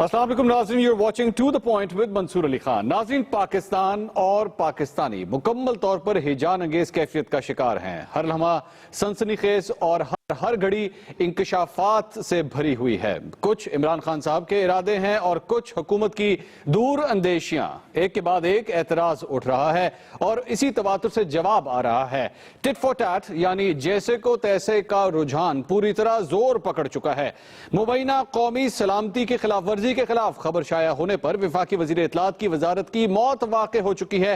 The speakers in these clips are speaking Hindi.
अस्सलाम वालेकुम नाज़रीन, you're watching To The Point with Mansoor Ali Khan. नाज़रीन, पाकिस्तान और पाकिस्तानी मुकम्मल तौर पर हिजान अंगेज कैफियत का शिकार हैं। हर लम्हा सनसनीखेज और हर घड़ी इंकशाफात से भरी हुई है। कुछ इमरान खान साहब के इरादे हैं और कुछ हुकूमत की दूर अंदेशियां। एक के बाद एक एतराज उठ रहा है और इसी तवातुर से जवाब आ रहा है। टिट फॉर टैट यानी जैसे को तैसे का रुझान पूरी तरह जोर पकड़ चुका है। मुबैना कौमी सलामती की खिलाफ वर्जी के खिलाफ खबर शाया होने पर वफाकी वजीर इत्तलात की वजारत की मौत वाक़ हो चुकी है,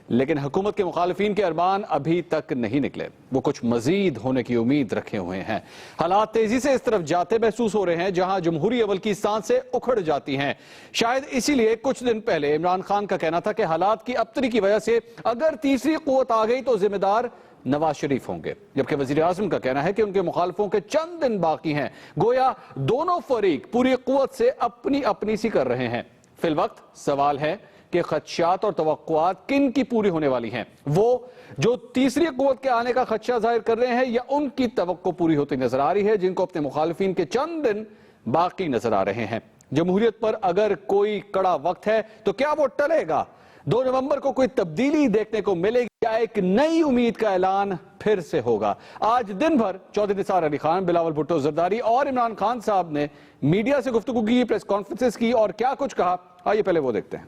लेकिन हुकूमत के मुखालिफिन के अरमान अभी तक नहीं निकले। वो कुछ मजीद होने की उम्मीद रखे हुए हैं। हालात तेजी से इस तरफ जाते महसूस हो रहे हैं जहां जमहूरी अवल की सांसें उखड़ जाती हैं। शायद इसीलिए कुछ दिन पहले इमरान खान का कहना था कि हालात की अबतरी की वजह से अगर तीसरी कुव्वत आ गई तो जिम्मेदार नवाज शरीफ होंगे, जबकि वजीर आजम का कहना है कि उनके मुखालफों के चंद दिन बाकी हैं। गोया दोनों फरीक पूरी कुव्वत से अपनी अपनी सी कर रहे हैं। फिलवक्त सवाल है कि खदशात और तवक्कुआत किन की पूरी होने वाली हैं, वो जो तीसरी कुव्वत के आने का खदशा जाहिर कर रहे हैं या उनकी तवक्को पूरी होती नजर आ रही है जिनको अपने मुखालिफिन के चंद दिन बाकी नजर आ रहे हैं। जमहूरियत पर अगर कोई कड़ा वक्त है तो क्या वो टलेगा? 2 नवंबर को कोई तब्दीली देखने को मिलेगी या एक नई उम्मीद का ऐलान फिर से होगा? आज दिन भर चौधरी निसार अली खान, बिलावल भुट्टो जरदारी और इमरान खान साहब ने मीडिया से गुफ्तगू की, प्रेस कॉन्फ्रेंसेस की और क्या कुछ कहा, आइए पहले वो देखते हैं।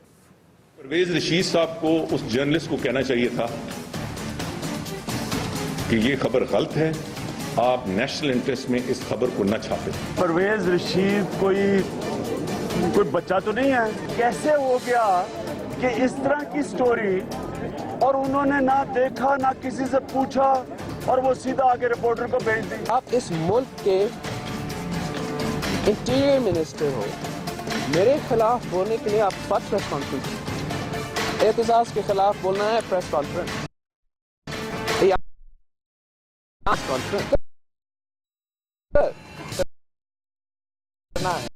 परवेज रशीद साहब को, उस जर्नलिस्ट को कहना चाहिए था कि ये खबर गलत है, आप नेशनल इंटरेस्ट में इस खबर को न छापें। परवेज रशीद कोई बच्चा तो नहीं है? कैसे हो गया कि इस तरह की स्टोरी और उन्होंने ना देखा ना किसी से पूछा और वो सीधा आगे रिपोर्टर को भेज दी? आप इस मुल्क के इंटीरियर मिनिस्टर हो, मेरे खिलाफ बोलने के लिए आप फर्स्ट प्रेस कॉन्फ्रेंस, एहतजाज के खिलाफ बोलना है प्रेस कॉन्फ्रेंस करना है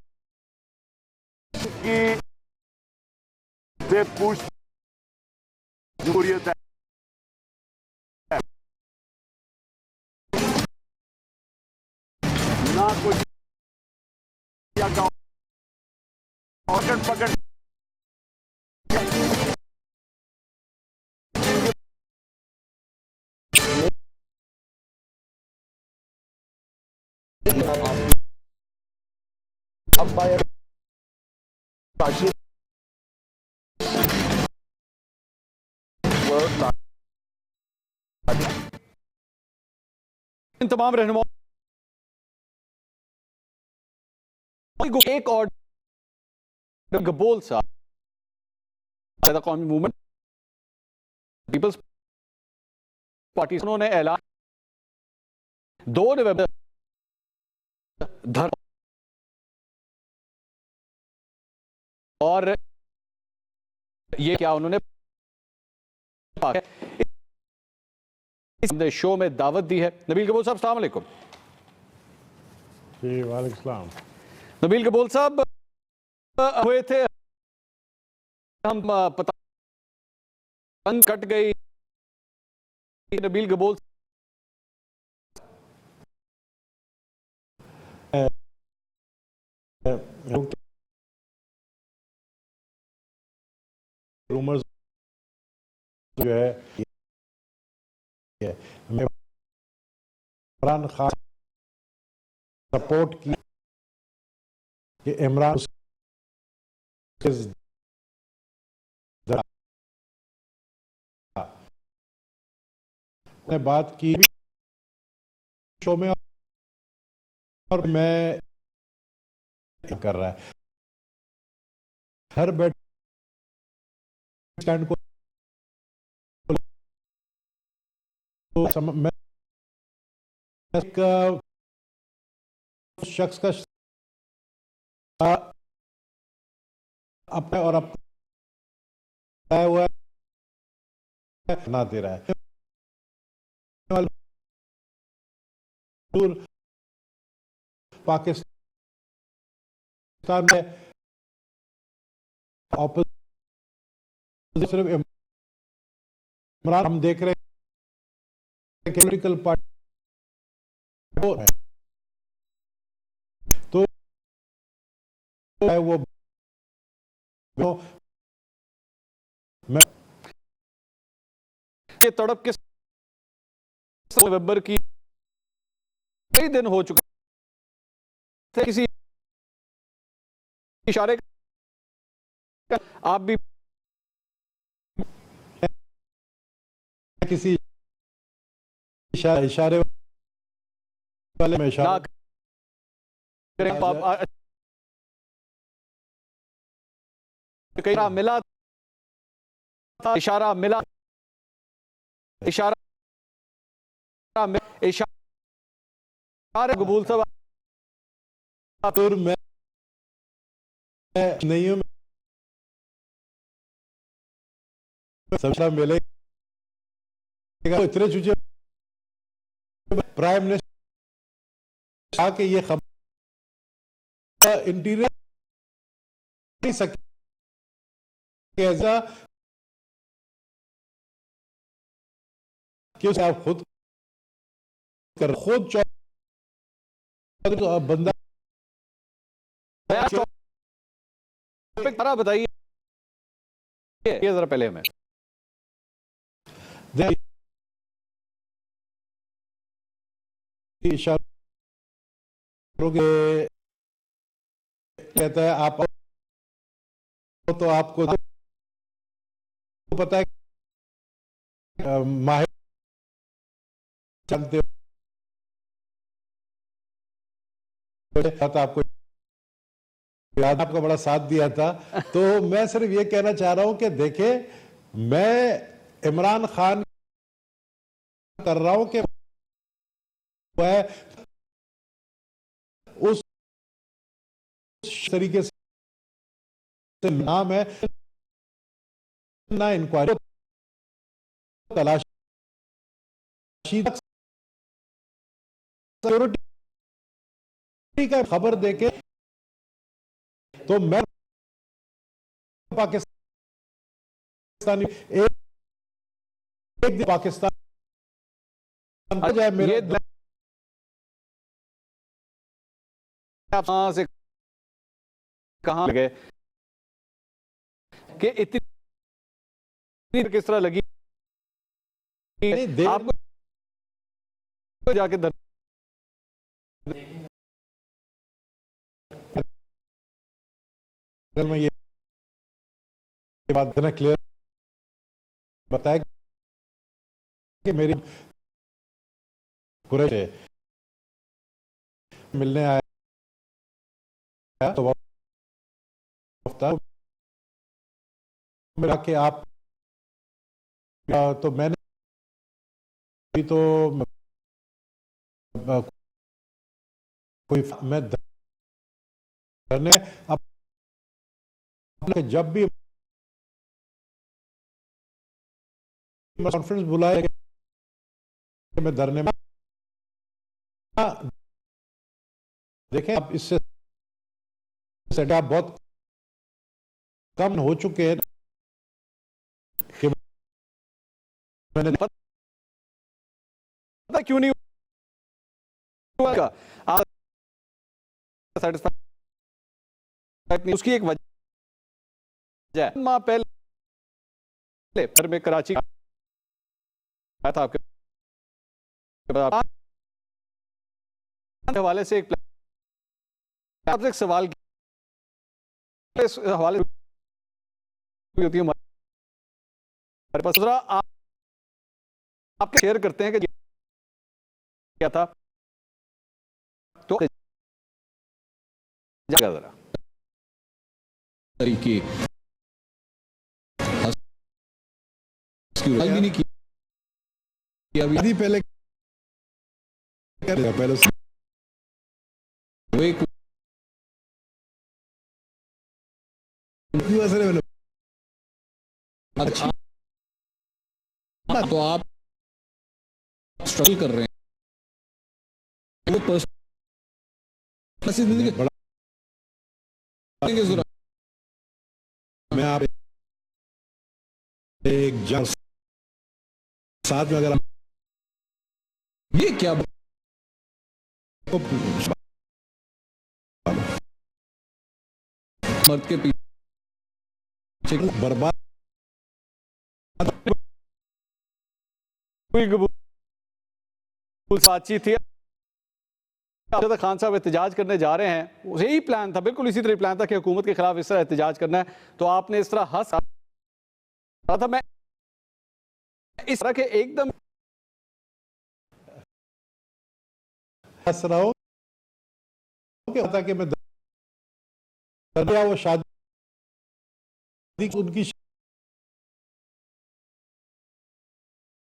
कि से पूछ जमहूरियत है। ना कुछ पकड़ अंपायर इन तमाम रहनुमाओं एक और गबोल साहब कौमी मूवमेंट पीपल्स पार्टी, उन्होंने ऐलान 2 नवंबर धर्म और ये क्या उन्होंने शो में दावत दी है। नबील कबूल साहब, अस्सलाम वालेकुम। जी वालेकुम सलाम। नबील कबूल साहब हुए थे, हम पतंग कट गई। नबील कबूल रूमर्स जो है इमरान खान सपोर्ट की कि इमरान ने बात की शो में और मैं कर रहा है हर बैठ स्टैंड को मैं शख्स का अपने और अपना हुआ ना दे रहा है। पाकिस्तान में सिर्फ इमरान हम देख रहे हैं पॉलिटिकल पार्टी तो वो तो मैं ये तड़प के नवंबर की कई दिन हो चुके थे, किसी इशारे का आप भी किसी इशारे वाले में ना इशारा करें कई मिला था, इशारा मिला, इशारा कबूल सब और मैं नहीं हूं, सबसे मिलेगा इतने चूजे प्राइम मिनिस्टर आके ये खबर इंटीरियर नहीं सके ऐसा कि आप खुद कर खुद तो बंदा बताइए ये जरा पहले हमें इशारों के कहता है आप तो आपको तो पता है माहिर जानते हो आपको याद, आपका बड़ा साथ दिया था। तो मैं सिर्फ ये कहना चाह रहा हूं कि देखे मैं इमरान खान कर रहा हूं कि वह उस तरीके से नाम है ना इंक्वायरी तलाशी सिक्योरिटी का खबर देके तो मैं पाकिस्तानी एक दिन पाकिस्तान जाए मेरे आप से कहां गए कि इतनी किस तरह लगी आपको जाके अगर मैं ये बात ना क्लियर बताया कि मेरी कुरैश मिलने आया तो मिला कि आप तो मैंने अभी तो कोई मैं धरने अब जब भी कॉन्फ्रेंस बुलाया मैं धरने में देखें आप इससे सेटअप बहुत कम हो चुके हैं कि मैंने पता क्यों नहीं हुआ आप सेटिस्फाइड, उसकी एक वजह माह पहले फिर मैं कराची आया था आपके हवाले से आपसे एक सवाल इस हवाले होती है हमारे पास आप शेयर करते हैं कि क्या था तो जरा तरीके भी नहीं किया अभी पहले पहले वो एक अच्छा तो आप स्ट्रगल कर रहे हैं वो पर्सनल बड़ा मैं आप एक जंग साथ में अगर ये क्या मर्द के पीछे बर्बाद बातचीत थी। खान साहब एहतजाज करने जा रहे हैं, यही प्लान था, बिल्कुल इसी तरह प्लान था कि हुकूमत के खिलाफ इस तरह एहतजाज करना है, तो आपने इस तरह हंस रहा था। मैं इस तरह के एकदम हंस रहा हूं कि मैं वो शादी उनकी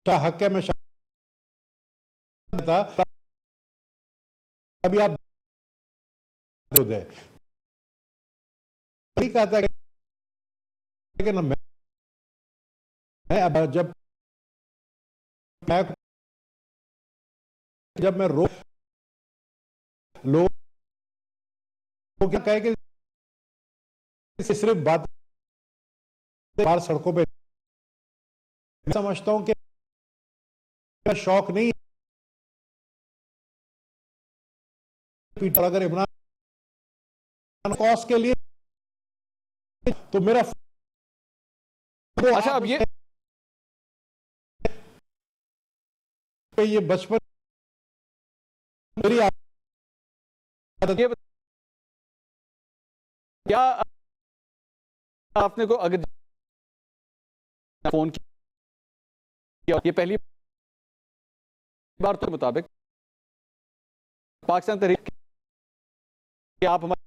हक है, मैं था अभी आप नहीं कहा था कि मैं अब जब मैं लोग क्या कहे कि सिर्फ बात बाहर सड़कों पे समझता हूं कि शौक नहीं है। पीटर अगर इमरान कॉस के लिए तो मेरा अच्छा, अब ये बचपन मेरी क्या आपने को अगर फोन किया, ये पहली बार तो मुताबिक पाकिस्तान तहरीक कि आप हमारे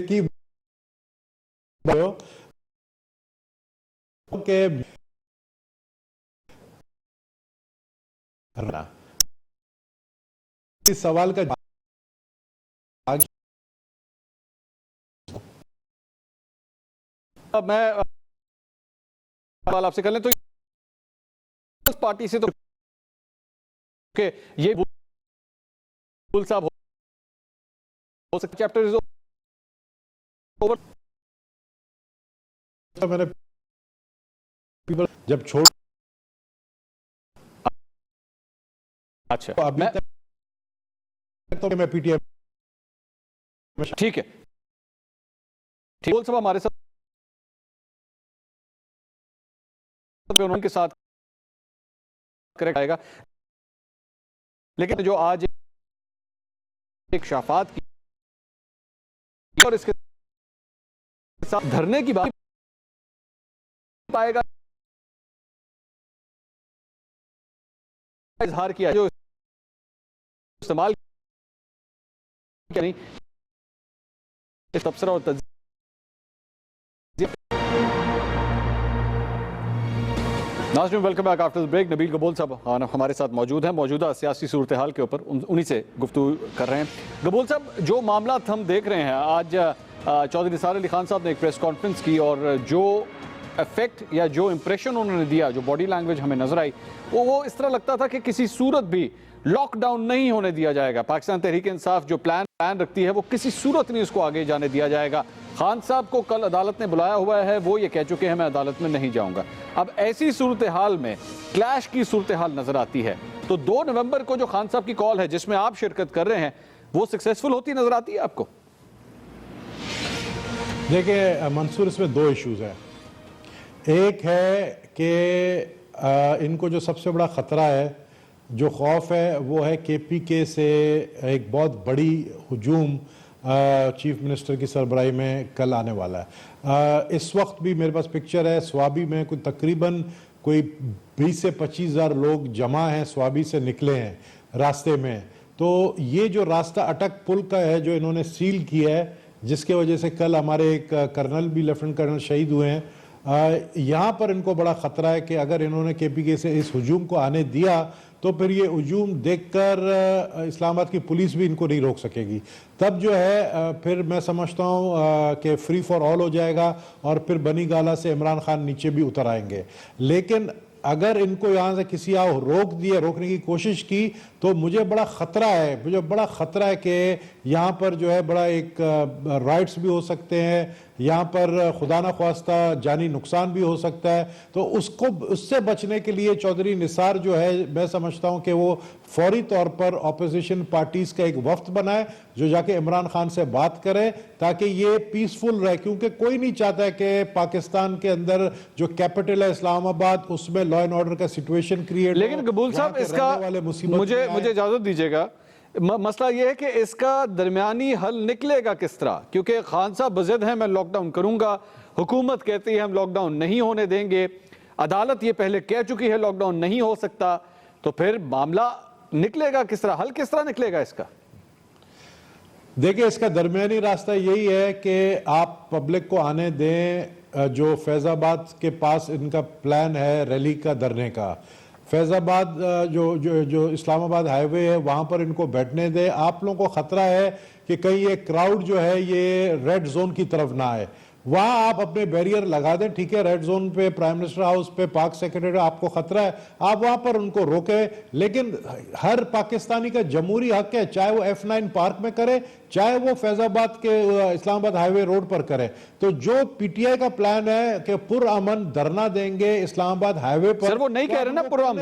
की के इस सवाल का अब मैं सवाल आपसे कर लें तो इस पार्टी से तो कि ये बुल साहब हो सकता चैप्टर इज ओवर। मैंने जब छोड़ अच्छा तो अभी तक तो मैं पीटीएम ठीक है, ठीक बुल साहब हमारे साथ उनके साथ करेक्ट आएगा, लेकिन जो आज एक शाफात की और इसके साथ धरने की बात पाएगा इजहार किया जो इस्तेमाल किया नहीं इस तबसरा और तज्ज़िया। नाज़रीन welcome back after the break. Nabeel Gabol sahab हमारे साथ मौजूद हैं, मौजूदा सियासी सूरत हाल के ऊपर उन्हीं से गुफ्तगू कर रहे हैं। गबूल साहब, जो मामला हम देख रहे हैं आज चौधरी निसार अली खान साहब ने एक प्रेस कॉन्फ्रेंस की और जो इफेक्ट या जो इंप्रेशन उन्होंने दिया, जो बॉडी लैंग्वेज हमें नजर आई, वो इस तरह लगता था कि किसी सूरत भी लॉकडाउन नहीं होने दिया जाएगा। पाकिस्तान तहरीक इंसाफ जो प्लान रखती है वो किसी सूरत नहीं उसको आगे जाने दिया जाएगा। खान साहब को कल अदालत ने बुलाया हुआ है, वो ये कह चुके हैं मैं अदालत में नहीं जाऊंगा। अब ऐसी सूरत हाल में क्लैश की सूरत हाल नजर आती है, तो 2 नवंबर को जो खान साहब की कॉल है जिसमें आप शिरकत कर रहे हैं वो सक्सेसफुल होती नजर आती है आपको? देखिए मंसूर, इसमें 2 इश्यूज हैं। एक है कि इनको जो सबसे बड़ा ख़तरा है, जो खौफ है, वो है KPK से एक बहुत बड़ी हुजूम चीफ मिनिस्टर की सरबराही में कल आने वाला है। इस वक्त भी मेरे पास पिक्चर है, स्वाबी में तकरीबन कोई 20 से 25 हज़ार लोग जमा हैं, स्वाबी से निकले हैं रास्ते में। तो ये जो रास्ता अटक पुल का है जो इन्होंने सील किया है, जिसके वजह से कल हमारे एक कर्नल भी, लेफ्टिनेंट कर्नल शहीद हुए हैं। यहाँ पर इनको बड़ा ख़तरा है कि अगर इन्होंने KPK से इस हुजूम को आने दिया तो फिर ये हुजूम देखकर इस्लामाबाद की पुलिस भी इनको नहीं रोक सकेगी। तब जो है फिर मैं समझता हूँ कि फ्री फॉर ऑल हो जाएगा और फिर बनी गाला से इमरान खान नीचे भी उतर आएंगे। लेकिन अगर इनको यहाँ से किसी रोकने की कोशिश की तो मुझे बड़ा ख़तरा है कि यहाँ पर जो है बड़ा एक राइट्स भी हो सकते हैं, यहाँ पर खुदा न ख्वास्ता जानी नुकसान भी हो सकता है, तो उससे बचने के लिए चौधरी निसार जो है, मैं समझता हूँ कि वो फौरी तौर पर ऑपोजिशन पार्टीज का एक वफ्द बनाए जो जाके इमरान खान से बात करे ताकि ये पीसफुल रहे, क्योंकि कोई नहीं चाहता है कि पाकिस्तान के अंदर जो कैपिटल है इस्लामाबाद उसमें लॉ एंड ऑर्डर का सिचुएशन क्रिएट। लेकिन कबूल साहब, इसका मुझे इजाजत दीजिएगा, मसला यह है कि इसका दरमियानी हल निकलेगा किस तरह, क्योंकि खान साहब बज़िद हैं, मैं लॉकडाउन करूंगा, हुकूमत कहती है हम लॉकडाउन नहीं होने देंगे, अदालत ये पहले कह चुकी है लॉकडाउन नहीं हो सकता, तो फिर मामला निकलेगा किस तरह, हल किस तरह निकलेगा इसका? देखिए, इसका दरमियानी रास्ता यही है कि आप पब्लिक को आने दें। जो फैजाबाद के पास इनका प्लान है रैली का धरने का, फैजाबाद जो इस्लामाबाद हाईवे है वहां पर इनको बैठने दे। आप लोगों को खतरा है कि कहीं ये क्राउड जो है ये रेड जोन की तरफ ना आए, वहां आप अपने बैरियर लगा दें, ठीक है। रेड जोन पे, प्राइम मिनिस्टर हाउस पे, पाक सेक्रेटरी, आपको खतरा है, आप वहां पर उनको रोके, लेकिन हर पाकिस्तानी का जमहूरी हक है, चाहे वो F9 पार्क में करे, चाहे वो फैजाबाद के इस्लामाबाद हाईवे रोड पर करे। तो जो पीटीआई का प्लान है कि पुरअमन धरना देंगे इस्लामाबाद हाईवे पर, सर वो नहीं कह रहे ना पुरअमन,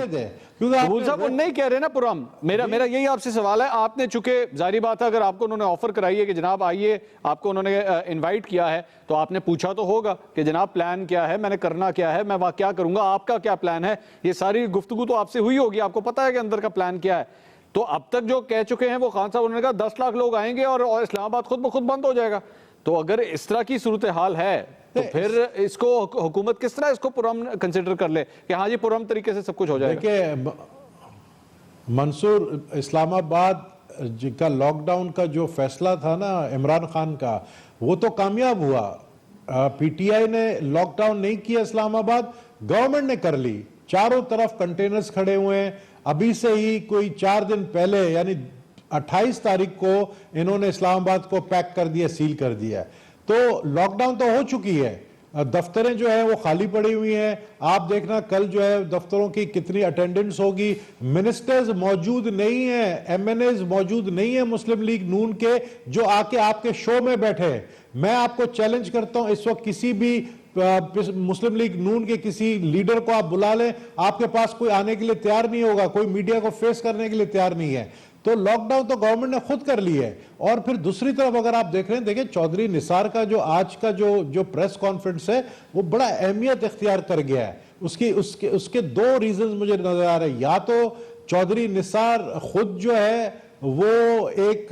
कबूल साहब वो नहीं कह रहे ना पुरअमन। मेरा यही आपसे सवाल है, आपने चूंकि जारी बात है, अगर आपको उन्होंने ऑफर कराई है कि जनाब आइए, आपको उन्होंने इनवाइट किया है, तो आपने पूछा तो होगा कि जनाब प्लान क्या है, मैंने करना क्या है, मैं वहां क्या करूंगा, आपका क्या प्लान है। ये सारी गुफ्तगू तो आपसे हुई होगी, आपको पता है कि अंदर का प्लान क्या है। तो अब तक जो कह चुके हैं वो खान साहब, उन्होंने कहा 10 लाख लोग आएंगे और इस्लामाबाद खुद ब खुद बंद हो जाएगा। तो अगर इस तरह की सूरत हाल है तो फिर इसको हुकूमत किस तरह इसको पुरअमन कंसिडर कर ले कि हाँ जी पुरअमन तरीके से सब कुछ हो जाएगा? देखिए मंसूर, इस्लामाबाद का लॉकडाउन का जो फैसला था ना इमरान खान का, वो तो कामयाब हुआ। पीटीआई ने लॉकडाउन नहीं किया इस्लामाबाद, गवर्नमेंट ने कर ली। चारों तरफ कंटेनर्स खड़े हुए हैं। अभी से ही कोई 4 दिन पहले यानी 28 तारीख को इन्होंने इस्लामाबाद को पैक कर दिया, सील कर दिया। तो लॉकडाउन तो हो चुकी है, दफ्तरें जो है वो खाली पड़ी हुई हैं। आप देखना कल जो है दफ्तरों की कितनी अटेंडेंस होगी। मिनिस्टर्स मौजूद नहीं है, एमएनएज मौजूद नहीं है मुस्लिम लीग नून के जो आके आपके शो में बैठे। मैं आपको चैलेंज करता हूं, इस वक्त किसी भी मुस्लिम लीग नून के किसी लीडर को आप बुला लें, आपके पास कोई आने के लिए तैयार नहीं होगा, कोई मीडिया को फेस करने के लिए तैयार नहीं है। तो लॉकडाउन तो गवर्नमेंट ने खुद कर ली है। और फिर दूसरी तरफ अगर आप देख रहे हैं, देखिए चौधरी निसार का जो आज का जो प्रेस कॉन्फ्रेंस है वो बड़ा अहमियत इख्तियार कर गया है। उसके 2 रीजन मुझे नजर आ रहे हैं। या तो चौधरी निसार खुद जो है वो एक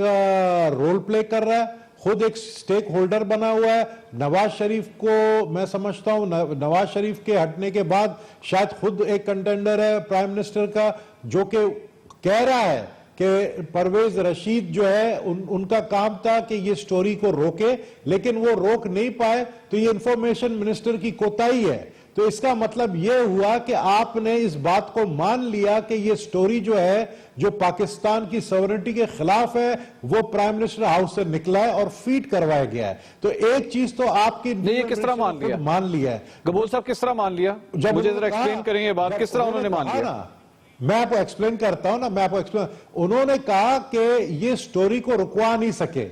रोल प्ले कर रहा है, खुद एक स्टेक होल्डर बना हुआ है। नवाज शरीफ को मैं समझता हूं, नवाज शरीफ के हटने के बाद शायद खुद एक कंटेंडर है प्राइम मिनिस्टर का, जो कि कह रहा है कि परवेज रशीद जो है उनका काम था कि ये स्टोरी को रोके, लेकिन वो रोक नहीं पाए। तो ये इंफॉर्मेशन मिनिस्टर की कोताही है। तो इसका मतलब यह हुआ कि आपने इस बात को मान लिया कि ये स्टोरी जो है जो पाकिस्तान की सॉवरेनिटी के खिलाफ है वो प्राइम मिनिस्टर हाउस से निकला है और फीड करवाया गया है। तो एक चीज तो आपकी नहीं, ये किस तरह मान लिया है कबूल साहब, किस तरह मान लिया? जब मुझे जरा एक्सप्लेन करेंगे बात, किस तरह उन्होंने मान लिया? मैं आपको एक्सप्लेन करता हूं ना, उन्होंने कहा कि ये स्टोरी को रुकवा नहीं सके।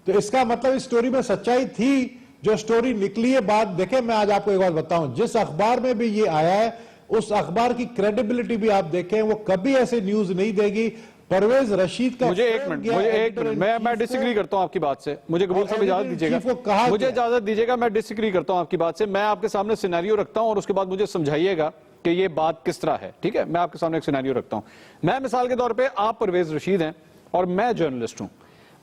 तो इसका मतलब इस स्टोरी में सच्चाई थी, जो स्टोरी निकली है। बात देखें, मैं आज आपको एक बात बताऊं, जिस अखबार में भी ये आया है उस अखबार की क्रेडिबिलिटी भी आप देखें, वो कभी ऐसे न्यूज नहीं देगी। परवेज रशीद का मुझे एक मिनट मैं डिसएग्री करता हूं आपकी बात से। मुझे कबूल साहब इजाजत दीजिएगा, मुझे इजाजत दीजिएगा, मैं डिसएग्री करता हूं आपकी बात से। मैं आपके सामने सिनेरियो रखता हूं और उसके बाद मुझे समझाइएगा कि ये बात किस तरह है, ठीक है? मैं आपके सामने एक सिनेरियो रखता हूं। मैं मिसाल के तौर पे, आप परवेज रशीद हैं और मैं जर्नलिस्ट हूं,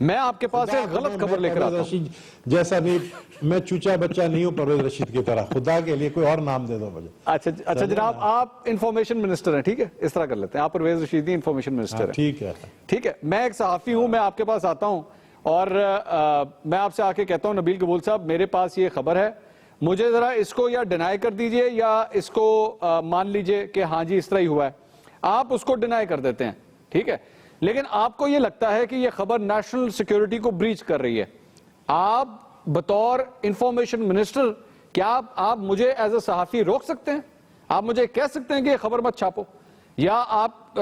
मैं आपके पास एक गलत खबर लेकर आता हूं। जैसा नहीं, मैं चूचा बच्चा नहीं हूं परवेज रशीद की तरह, खुदा के लिए कोई और नाम दे दो मुझे। अच्छा जनाब, आप इंफॉर्मेशन मिनिस्टर हैं, ठीक है? इस तरह कर लेते हैं, आप परवेज रशीद इंफॉर्मेशन मिनिस्टर हैं, ठीक है। मैं एक सहाफी हूं, मैं आपके पास आता हूं और मैं आपसे आके कहता हूं नबील कबूल साहब मेरे पास ये खबर है, मुझे जरा इसको या डिनाई कर दीजिए या इसको मान लीजिए कि हाँ जी इस तरह ही हुआ है। आप उसको डिनाई कर देते हैं, ठीक है, लेकिन आपको यह लगता है कि यह खबर नेशनल सिक्योरिटी को ब्रीच कर रही है। आप बतौर इंफॉर्मेशन मिनिस्टर, क्या आप मुझे एज अ सहाफी रोक सकते हैं? आप मुझे कह सकते हैं कि यह खबर मत छापो, या आप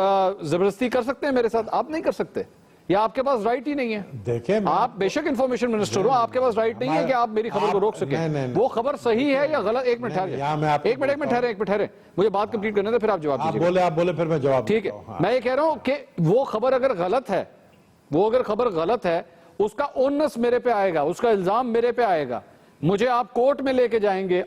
जबरदस्ती कर सकते हैं मेरे साथ? आप नहीं कर सकते। या आपके पास राइट ही नहीं है? देखिए आप बेशक इंफॉर्मेशन मिनिस्टर हो, आपके पास राइट नहीं है कि आप मेरी खबर को रोक सके। नहीं। वो खबर सही है या गलत? एक मिनट एक ठहरे, मुझे बात कंप्लीट करने दे, फिर आप जवाब दीजिए। आप बोले फिर मैं जवाब ठीक है। मैं ये कह रहा हूं कि वो खबर अगर गलत है, उसका ओनस मेरे पे आएगा, उसका इल्जाम मेरे पे आएगा, मुझे आप कोर्ट में लेके जाएंगे,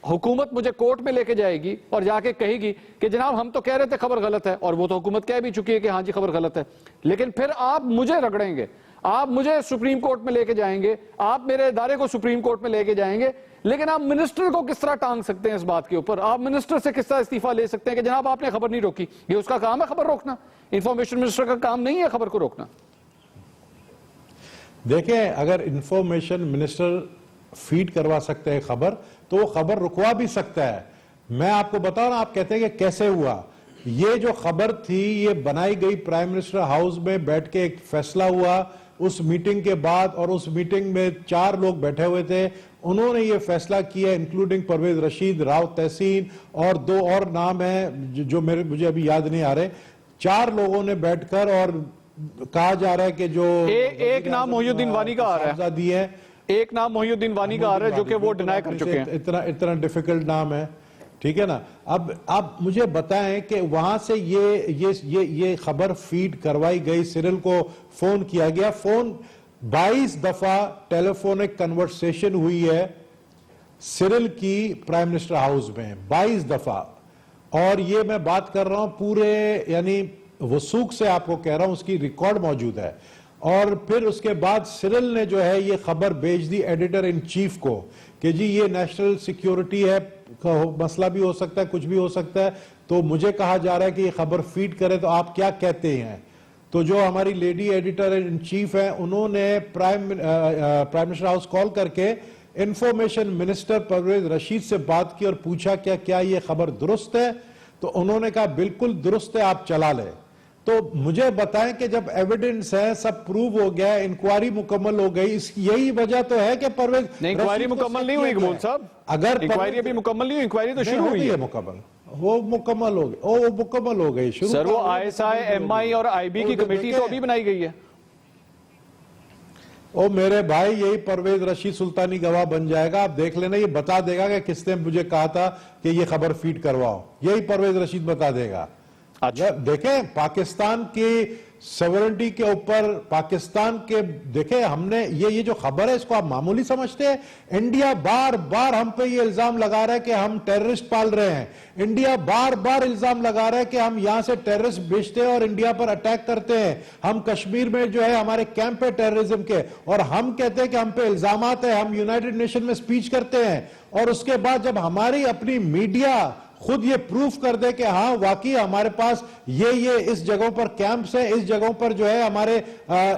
हुकूमत मुझे कोर्ट में लेके जाएगी और जाके कहेगी कि जनाब हम तो कह रहे थे खबर गलत है, और वो तो हुकूमत कह भी चुकी है कि हाँ जी खबर गलत है, लेकिन फिर आप मुझे रगड़ेंगे, आप मुझे सुप्रीम कोर्ट में लेके जाएंगे, आप मेरे इदारे को सुप्रीम कोर्ट में लेके जाएंगे, लेकिन आप मिनिस्टर को किस तरह टांग सकते हैं इस बात के ऊपर? आप मिनिस्टर से किस तरह इस्तीफा ले सकते हैं कि जनाब आपने खबर नहीं रोकी? ये उसका काम है खबर रोकना? इंफॉर्मेशन मिनिस्टर का काम नहीं है खबर को रोकना। देखिए, अगर इंफॉर्मेशन मिनिस्टर फीड करवा सकते हैं खबर, तो वो खबर रुकवा भी सकता है। मैं आपको बताऊं ना, आप कहते हैं कि कैसे हुआ, ये जो खबर थी ये बनाई गई प्राइम मिनिस्टर हाउस में बैठ के, एक फैसला हुआ उस मीटिंग के बाद, और उस मीटिंग में 4 लोग बैठे हुए थे, उन्होंने ये फैसला किया, इंक्लूडिंग परवेज रशीद, राव तहसीन और 2 और नाम है जो मुझे अभी याद नहीं आ रहे। 4 लोगों ने बैठकर, और कहा जा रहा है कि जो एक नाम मोहिउद्दीन वानी का आ रहा है, एक नाम मोहिउद्दीन वानी का आ रहा है, जो कि वो डिनाई कर चुके हैं। इतना डिफिकल्ट नाम है, ठीक है ना। अब आप मुझे बताएं कि वहां से ये खबर फीड करवाई गई, सिरिल को फोन किया गया, फोन 22 दफा टेलीफोनिक कन्वर्सेशन हुई है सिरिल की प्राइम मिनिस्टर हाउस में, 22 दफा। और ये मैं बात कर रहा हूं पूरे, यानी वसूख से आपको कह रहा हूं, उसकी रिकॉर्ड मौजूद है। और फिर उसके बाद सिरिल ने जो है ये खबर भेज दी एडिटर इन चीफ को कि जी ये नेशनल सिक्योरिटी है, मसला भी हो सकता है, कुछ भी हो सकता है, तो मुझे कहा जा रहा है कि ये खबर फीड करे, तो आप क्या कहते हैं? तो जो हमारी लेडी एडिटर इन चीफ है, उन्होंने प्राइम मिनिस्टर हाउस कॉल करके इंफॉर्मेशन मिनिस्टर परवेज रशीद से बात की और पूछा क्या ये खबर दुरुस्त है? तो उन्होंने कहा बिल्कुल दुरुस्त है, आप चला ले। तो मुझे बताएं कि जब एविडेंस है, सब प्रूव हो गया, इंक्वायरी मुकम्मल हो गई, इसकी यही वजह तो है कि परवेज इंक्वायरी मुकम्मल नहीं हुई कबूल साहब, अगर इंक्वायरी अभी मुकम्मल नहीं हुई, इंक्वायरी तो शुरू हुई है। मुकम्मल वो मुकम्मल हो गई, वो मुकम्मल हो गई शुरू। सर वो ISI, MI और IB की कमेटी तो अभी बनाई गई है। ओ मेरे भाई, यही परवेज रशीद सुल्तानी गवाह बन जाएगा, आप देख लेना, ये बता देगा कि किसने मुझे कहा था कि ये खबर फीड करवाओ, यही परवेज रशीद बता देगा। अच्छा देखें, पाकिस्तान की सॉवरेनिटी के ऊपर, पाकिस्तान के, देखें हमने ये जो खबर है इसको आप मामूली समझते हैं? इंडिया बार बार हम पे ये इल्जाम लगा रहा है कि हम टेररिस्ट पाल रहे हैं, इंडिया बार बार इल्जाम लगा रहा है कि हम यहां से टेररिस्ट भेजते हैं और इंडिया पर अटैक करते हैं, हम कश्मीर में जो है हमारे कैंप है टेररिज्म के, और हम कहते हैं कि हम पे इल्जामात है, हम यूनाइटेड नेशन में स्पीच करते हैं, और उसके बाद जब हमारी अपनी मीडिया खुद ये प्रूफ कर दे कि हाँ वाकई हमारे पास ये इस जगहों पर कैंप्स है, इस जगहों पर जो है हमारे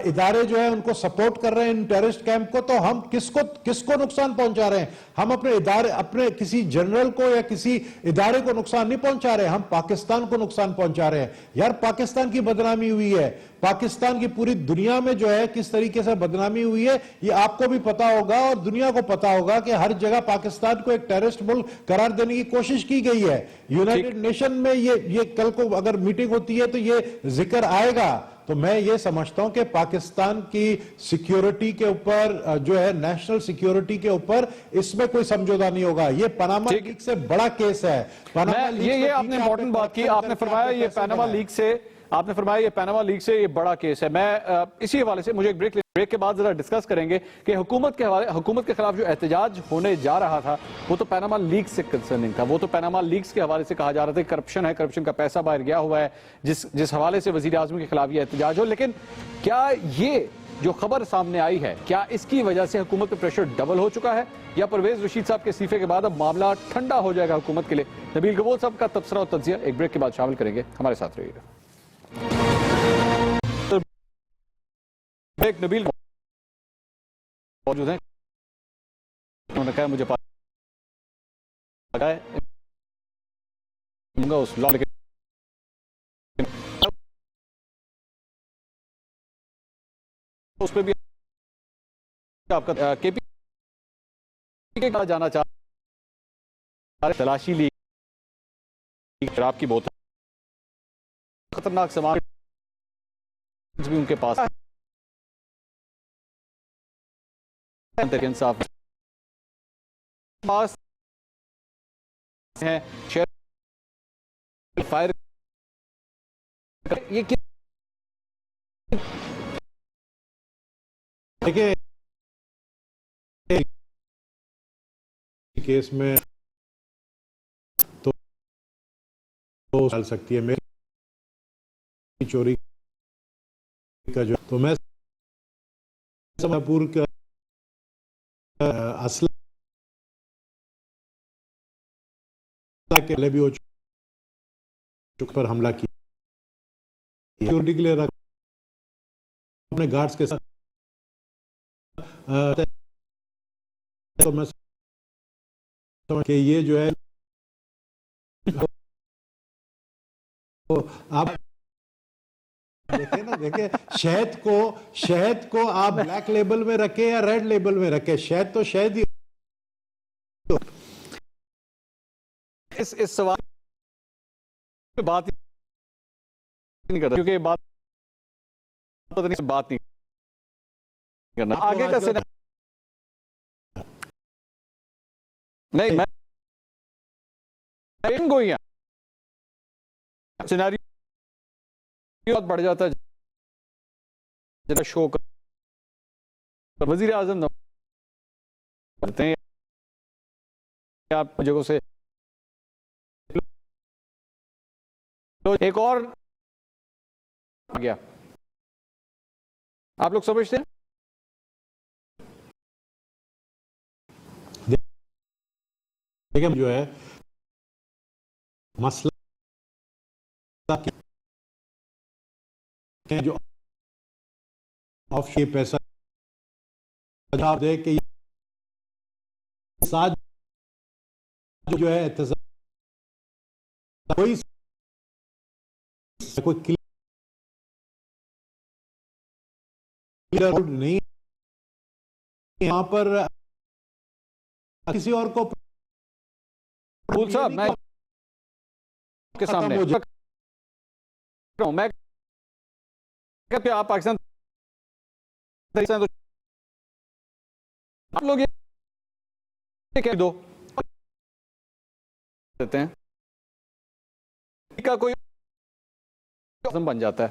इदारे जो है उनको सपोर्ट कर रहे हैं इन टेररिस्ट कैंप को, तो हम किसको नुकसान पहुंचा रहे हैं? हम अपने इदारे, अपने किसी जनरल को या किसी इदारे को नुकसान नहीं पहुंचा रहे, हम पाकिस्तान को नुकसान पहुंचा रहे हैं। यार पाकिस्तान की बदनामी हुई है, पाकिस्तान की पूरी दुनिया में जो है किस तरीके से बदनामी हुई है ये आपको भी पता होगा और दुनिया को पता होगा कि हर जगह पाकिस्तान को एक टेररिस्ट मुल्क करार देने की कोशिश की गई है। यूनाइटेड नेशन में ये कल को अगर मीटिंग होती है तो ये जिक्र आएगा। तो मैं ये समझता हूं कि पाकिस्तान की सिक्योरिटी के ऊपर जो है, नेशनल सिक्योरिटी के ऊपर, इसमें कोई समझौता नहीं होगा। ये पनामा लीक से बड़ा केस है। ये आपने इंपॉर्टेंट बात की, आपने फरमाया ये पनामा लीक से, आपने फरमाया ये पनामा लीक से ये बड़ा केस है। मैं इसी हवाले से, मुझे एक ब्रेक के बाद जरा डिस्कस करेंगे कि हुकूमत के खिलाफ जो एहतजाज होने जा रहा था वो तो पनामा लीक से कंसर्निंग था, वो तो पनामा लीक्स के हवाले से कहा जा रहा था करप्शन है, करप्शन का पैसा बाहर गया हुआ है, जिस हवाले से वजीर आज़म के खिलाफ ये एहतजाज हो। लेकिन क्या ये जो खबर सामने आई है, क्या इसकी वजह से हुकूमत पर प्रेशर डबल हो चुका है, या परवेज रशीद साहब के इस्तीफे के बाद अब मामला ठंडा हो जाएगा हुकूमत के लिए? नबील कबूल साहब का तबसरा और तज्जिया एक ब्रेक के बाद शामिल करेंगे, हमारे साथ रहिएगा। एक नबील मौजूद हैं, उन्होंने कहा मुझे उस लॉ उस पर भी आपका केपी के जाना चाह तलाशी ली, शराब की बोतल, खतरनाक सामान भी उनके पास तहरीक इंसाफ पास है शेर फायर ये देखिए केस में तो डाल सकती है मेरी चोरी का जो तो मैं समयपूर्व का असला के लिए भी हो चुका पर हमला किया सिक्योरिटी के लिए रख अपने गार्ड्स के साथ तो मैं समझ के ये जो है तो आप देखिए शहद को आप ब्लैक लेबल में रखे या रेड लेबल में रखे, शहद तो शहद ही। इस सवाल पे बात नहीं करता क्योंकि बात नहीं करना आगे का नहीं मैं गोइयां सिनेरियो बहुत बढ़ जाता है जरा शो कर वजीर आजम करते हैं आप जगहों से तो एक और आ गया आप लोग समझते हैं देखिए जो है मसला जो ऑफशोर पैसा जवाब दे कि साथ जो है कोई क्लियर नहीं यहां पर किसी और को फूल साहब मैं के सामने मैं कहते आप पाकिस्तान तो आप लोग ये कह दो देते हैं का कोई बन जाता है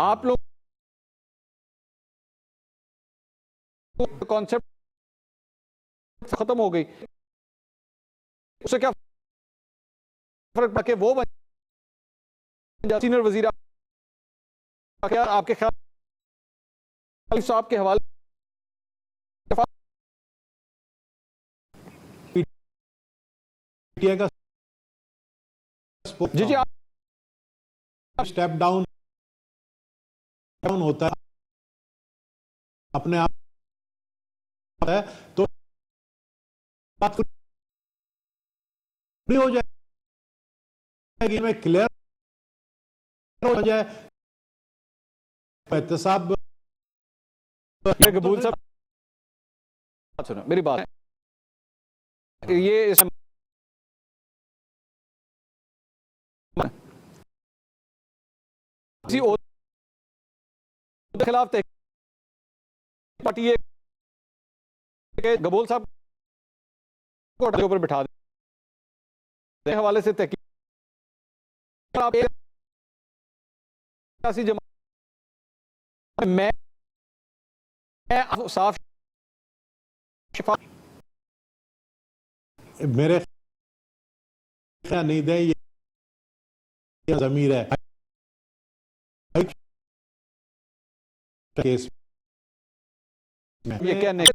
आप लोग कॉन्सेप्ट खत्म हो गई उससे क्या फर्क पड़ा वो बन सीनियर वजीर आपके ख्याल साहब के हवाले का जी जी आप स्टेप डाउन होता है अपने आप है तो बात पूरी हो जाएगी में क्लियर हो जाए एहतसाब कबूल साहब सुनो मेरी बात ये किसी और के खिलाफ पार्टी गबूल साहब को के ऊपर बिठा दे हवाले से तहकीक आप एक सियासी जमात मैं साफ शिफा मेरे नहीं दे ये जमीर है केस ये क्या नहीं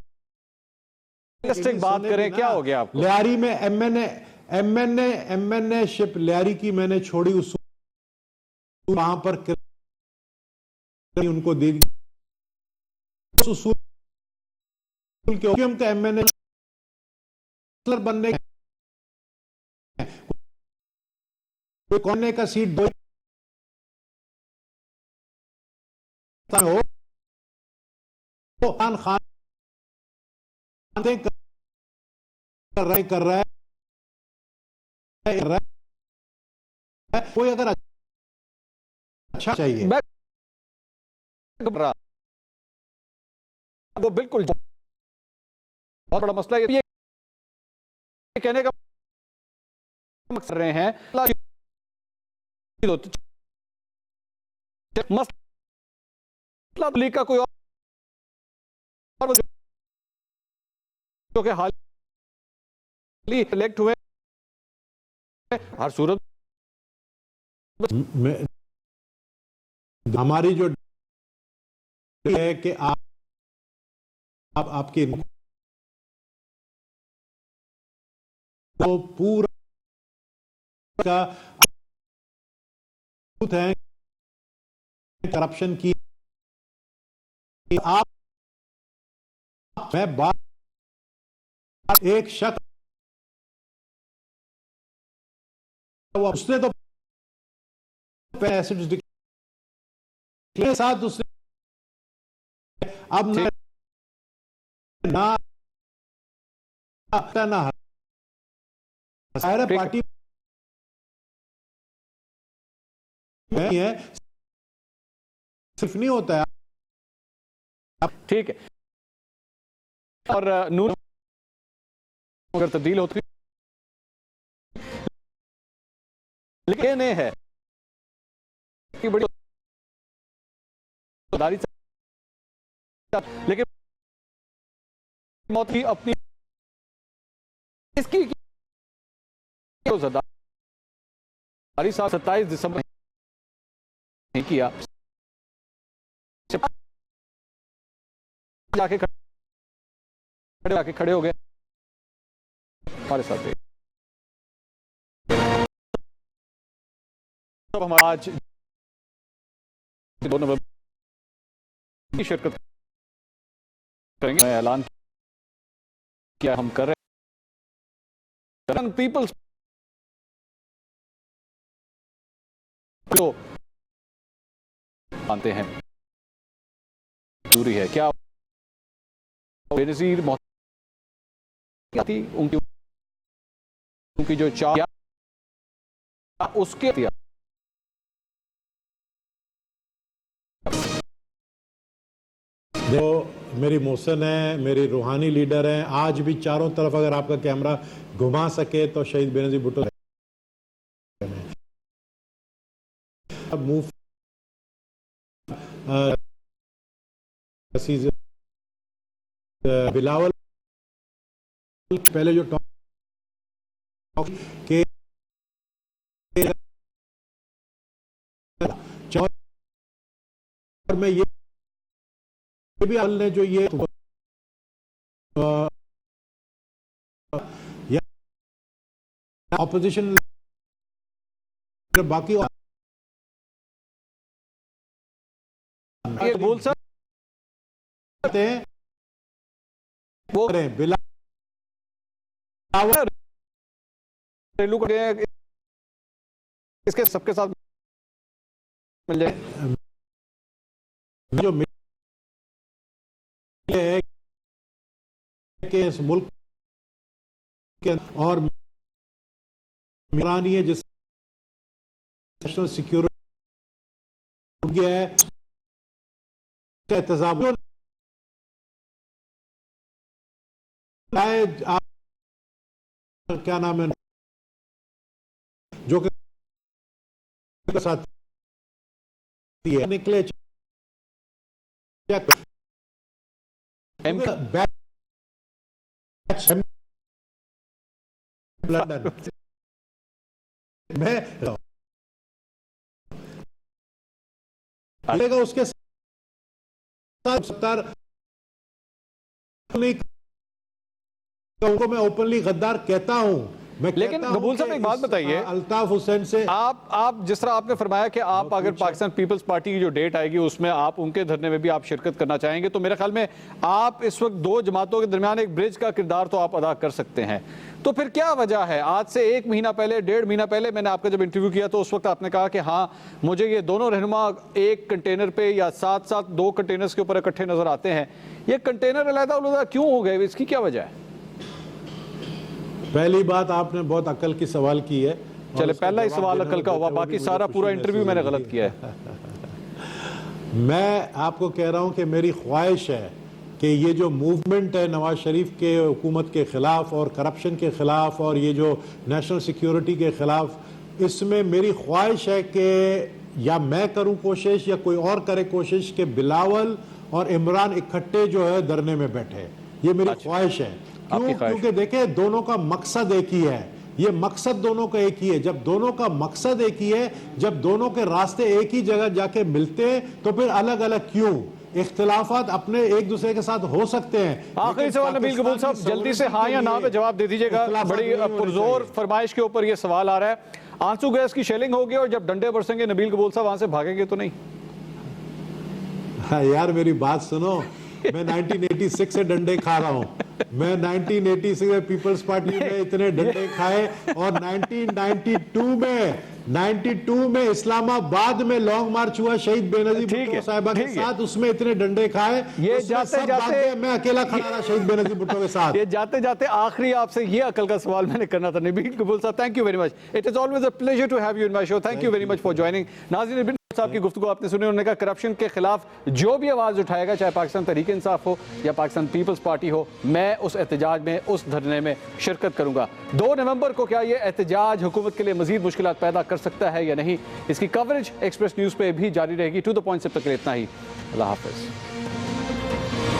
बात करें क्या हो गया आपको लियारी में एमएनए शिप लियारी की मैंने छोड़ी उस वहां पर उनको दे दी उस के हम तो एमएनए बनने कोने का सीट दो हो इमरान खान कर रहा है कोई अगर अच्छा चाहिए वो बिल्कुल बहुत बड़ा मसला है। ये कहने का मकसद रहे हैं मसला लीग का कोई और जो कि हाल ही इलेक्ट हुए हर सूरत हमारी जो है कि आपकी तो पूरा का है करप्शन की आप मैं बात एक शख्स उसने तो एसिड के साथ दूसरे अब ना पार्टी में है सिर्फ नहीं होता है। ठीक है, और नूर अगर तब्दील होती लेकिन ये है कि बड़ी लेकिन मौत की अपनी इसकी 27 दिसंबर नहीं किया जाके खड़े हो गए हमारे साथ। तो हमारा आज 2 नवंबर की शिरकत करेंगे, ऐलान किया हम कर रहे हैं पीपल्स जो मानते हैं जरूरी है। क्या बेनज़ीर थी उनकी जो चाह उसके जो मेरी मोहसिन है, मेरी रूहानी लीडर हैं, आज भी चारों तरफ अगर आपका कैमरा घुमा सके तो शहीद बेनज़ीर भुट्टो मूव बिलावल पहले जो टॉक के में ये भी ने जो ये ऑपोजिशन बाकी बोल सकते हैं वो करें घरेलू इसके सबके साथ मिल जाए जो है कि इस मुल्क के और ईरानी है जिस नेशनल सिक्योरिटी है एहतसाब आप क्या नाम है जो कि साथ निकले लंदन में उसके साथ 70 उनको मैं ओपनली गद्दार कहता हूं। लेकिन कबूल साहब एक बात बताइए, अल्ताफ हुसैन से आप जिस तरह आपने फरमाया कि आप अगर पाकिस्तान पीपल्स पार्टी की जो डेट आएगी उसमें आप उनके धरने में भी आप शिरकत करना चाहेंगे, तो मेरे ख्याल में आप इस वक्त 2 जमातों के दरमियान एक ब्रिज का किरदार तो आप अदा कर सकते हैं। तो फिर क्या वजह है, आज से 1 महीना पहले 1.5 महीना पहले मैंने आपका जब इंटरव्यू किया तो उस वक्त आपने कहा कि हाँ मुझे ये दोनों रहनुमा एक कंटेनर पे या साथ साथ 2 कंटेनर्स के ऊपर इकट्ठे नजर आते हैं, ये कंटेनर अलग-अलग क्यों हो गए, इसकी क्या वजह है? पहली बात आपने बहुत अकल की सवाल की है। चले पहला ही सवाल अकल का हुआ, बाकी सारा पूरा इंटरव्यू मैंने गलत किया है। मैं आपको कह रहा हूं कि मेरी ख्वाहिश है कि ये जो मूवमेंट है नवाज शरीफ के हुकूमत के ख़िलाफ़ और करप्शन के ख़िलाफ़ और ये जो नेशनल सिक्योरिटी के ख़िलाफ़, इसमें मेरी ख्वाहिश है कि या मैं करूं कोशिश या कोई और करे कोशिश कि बिलावल और इमरान इकट्ठे जो है धरने में बैठे। ये मेरी ख्वाहिश है। क्यों? क्योंकि देखें दोनों का मकसद एक ही है, ये मकसद दोनों का एक ही है। जब दोनों का मकसद एक ही है, जब दोनों के रास्ते एक ही जगह जाके मिलते हैं, तो फिर अलग अलग क्यों? इख्तिलाफात अपने एक दूसरे के साथ हो सकते हैं। आखिरी सवाल नबील कबूल साहब, जल्दी से हाँ या ना पे जवाब दे दीजिएगा। बड़ी पुरजोर फरमाइश के ऊपर ये सवाल आ रहा है। आंसू गैस की शेलिंग होगी और जब डंडे बरसेंगे नबील कबूल साहब वहां से भागेंगे तो नहीं? हाँ यार मेरी बात सुनो, मैं 1986 से डंडे खा रहा हूँ। मैं 1986 में पीपल्स पार्टी में इतने डंडे खाए और 1992 में इस्लामाबाद में लॉन्ग मार्च हुआ शहीद बेनजीर भुट्टो साहिबा के साथ, उसमें इतने डंडे खाए। ये जाते जाते मैं अकेला खड़ा रहा शहीद बेनजीर भुट्टो के साथ। ये जाते जाते आखिरी आपसे ये अकल का सवाल मैंने करना था। नबील कबूल साहब, thank you very much. It is always a pleasure to have you in my show. Thank you very much for joining. नाज़रीन, नबील साहब की गुफ्तगू आपने सुनी। उन्होंने कहा करप्शन के खिलाफ जो भी आवाज उठाएगा, चाहे पाकिस्तान तहरीक इंसाफ हो या पाकिस्तान पीपल्स पार्टी हो, मैं उस एहतजाज में, उस धरने में शिरकत करूंगा। 2 नवंबर को क्या ये एहतजाज हुकूमत के लिए मजीद मुश्किलात पैदा कर सकता है या नहीं, इसकी कवरेज एक्सप्रेस न्यूज पे भी जारी रहेगी। टू द पॉइंट से तक इतना ही। अल्लाह हाफिज।